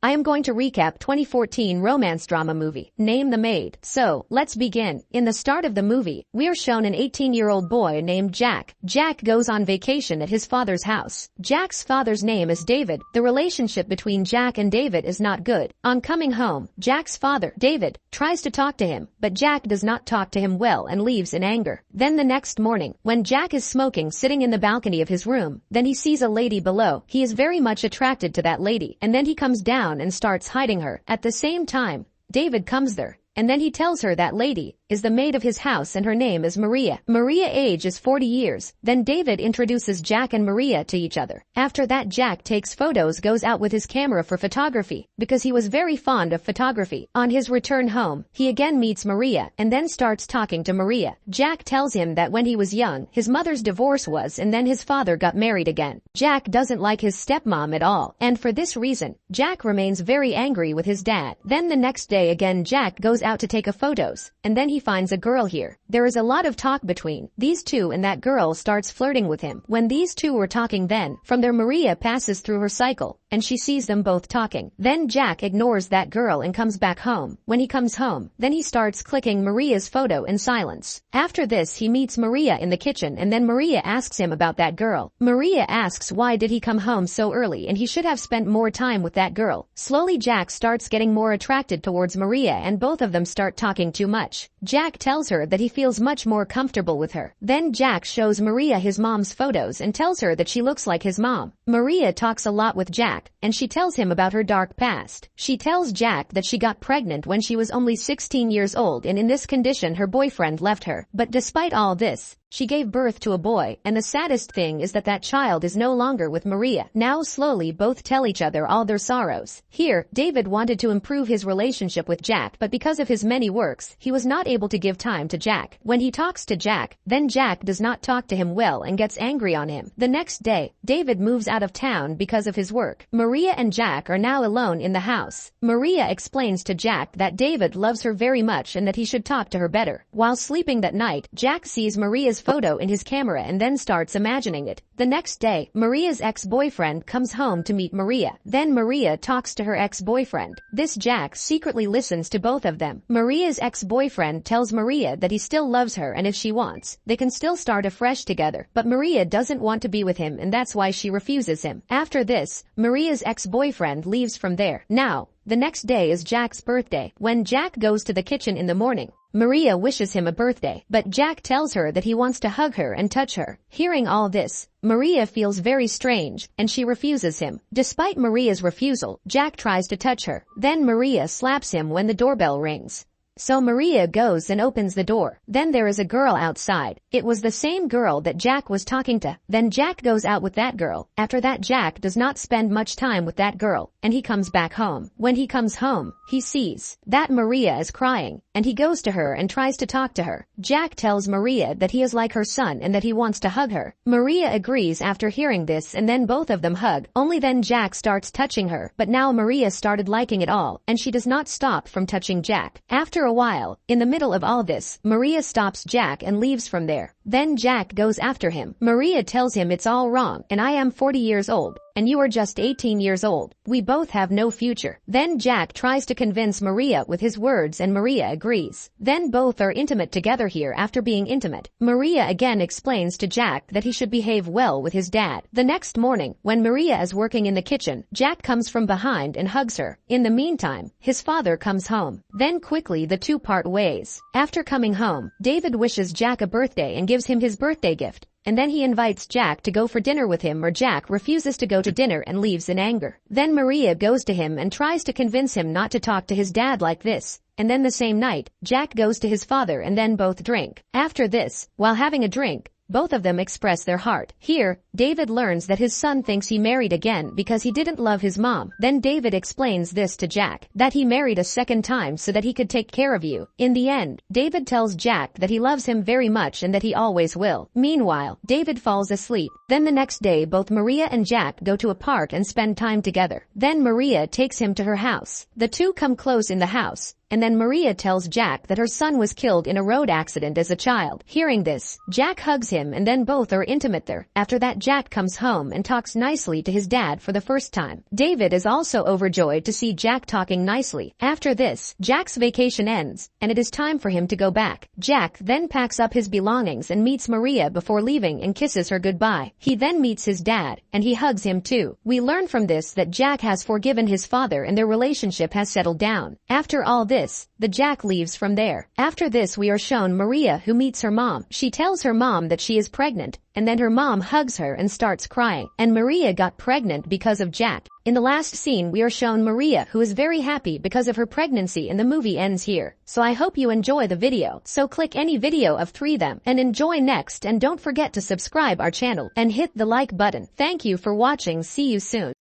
I am going to recap 2014 romance drama movie, Name the Maid. So, let's begin. In the start of the movie, we are shown an 18-year-old boy named Jack. Jack goes on vacation at his father's house. Jack's father's name is David. The relationship between Jack and David is not good. On coming home, Jack's father, David, tries to talk to him, but Jack does not talk to him well and leaves in anger. Then the next morning, when Jack is smoking sitting in the balcony of his room, then he sees a lady below. He is very much attracted to that lady, and then he comes down and starts hiding her. At the same time, David comes there, and then he tells her that lady is the maid of his house and her name is Maria. Maria's age is 40 years. Then David introduces Jack and Maria to each other. After that, Jack takes photos, goes out with his camera for photography, because he was very fond of photography. On his return home, he again meets Maria and then starts talking to Maria. Jack tells him that when he was young, his mother's divorce was and then his father got married again. Jack doesn't like his stepmom at all, and for this reason, Jack remains very angry with his dad. Then the next day again, Jack goes out to take a photos, and then he finds a girl here. There is a lot of talk between these two and that girl starts flirting with him. When these two were talking, then from there Maria passes through her cycle and she sees them both talking. Then Jack ignores that girl and comes back home. When he comes home, then he starts clicking Maria's photo in silence. After this, he meets Maria in the kitchen and then Maria asks him about that girl. Maria asks why did he come home so early and he should have spent more time with that girl. Slowly Jack starts getting more attracted towards Maria and both of them start talking too much. Jack tells her that he feels much more comfortable with her. Then Jack shows Maria his mom's photos and tells her that she looks like his mom. Maria talks a lot with Jack, and she tells him about her dark past. She tells Jack that she got pregnant when she was only 16 years old and in this condition her boyfriend left her. But despite all this, she gave birth to a boy, and the saddest thing is that that child is no longer with Maria. Now slowly both tell each other all their sorrows. Here, David wanted to improve his relationship with Jack, but because of his many works, he was not able to give time to Jack. When he talks to Jack, then Jack does not talk to him well and gets angry on him. The next day, David moves out of town because of his work. Maria and Jack are now alone in the house. Maria explains to Jack that David loves her very much and that he should talk to her better. While sleeping that night, Jack sees Maria's photo in his camera and then starts imagining it. The next day, Maria's ex-boyfriend comes home to meet Maria. Then Maria talks to her ex-boyfriend. This Jack secretly listens to both of them. Maria's ex-boyfriend tells Maria that he still loves her and if she wants, they can still start afresh together. But Maria doesn't want to be with him and that's why she refuses him. After this, Maria's ex-boyfriend leaves from there. Now, the next day is Jack's birthday. When Jack goes to the kitchen in the morning, Maria wishes him a birthday, but Jack tells her that he wants to hug her and touch her. Hearing all this, Maria feels very strange, and she refuses him. Despite Maria's refusal, Jack tries to touch her. Then Maria slaps him when the doorbell rings. So Maria goes and opens the door. Then there is a girl outside. It was the same girl that Jack was talking to. Then Jack goes out with that girl. After that, Jack does not spend much time with that girl, and he comes back home. When he comes home, he sees that Maria is crying, and he goes to her and tries to talk to her. Jack tells Maria that he is like her son and that he wants to hug her. Maria agrees after hearing this and then both of them hug. Only then Jack starts touching her, but now Maria started liking it all, and she does not stop from touching Jack. After a while, in the middle of all this, Maria stops Jack and leaves from there. Then Jack goes after him. Maria tells him it's all wrong, and I am 40 years old, and you are just 18 years old. We both have no future. Then Jack tries to convince Maria with his words and Maria agrees. Then both are intimate together here. After being intimate, Maria again explains to Jack that he should behave well with his dad. The next morning, when Maria is working in the kitchen, Jack comes from behind and hugs her. In the meantime, his father comes home. Then quickly the two part ways. After coming home, David wishes Jack a birthday and gives him his birthday gift. And then he invites Jack to go for dinner with him, or Jack refuses to go to dinner and leaves in anger. Then Maria goes to him and tries to convince him not to talk to his dad like this. And then the same night, Jack goes to his father and then both drink. After this, while having a drink, both of them express their heart. Here, David learns that his son thinks he married again because he didn't love his mom. Then David explains this to Jack, that he married a second time so that he could take care of you. In the end, David tells Jack that he loves him very much and that he always will. Meanwhile, David falls asleep. Then the next day, both Maria and Jack go to a park and spend time together. Then Maria takes him to her house. The two come close in the house. And then Maria tells Jack that her son was killed in a road accident as a child. Hearing this, Jack hugs him and then both are intimate there. After that, Jack comes home and talks nicely to his dad for the first time. David is also overjoyed to see Jack talking nicely. After this, Jack's vacation ends, and it is time for him to go back. Jack then packs up his belongings and meets Maria before leaving and kisses her goodbye. He then meets his dad, and he hugs him too. We learn from this that Jack has forgiven his father and their relationship has settled down. After all this, the Jack leaves from there. After this we are shown Maria, who meets her mom. She tells her mom that she is pregnant, and then her mom hugs her and starts crying. And Maria got pregnant because of Jack. In the last scene we are shown Maria, who is very happy because of her pregnancy, and the movie ends here. So I hope you enjoy the video. So click any video of 3 them and enjoy next, and don't forget to subscribe our channel and hit the like button. Thank you for watching. See you soon.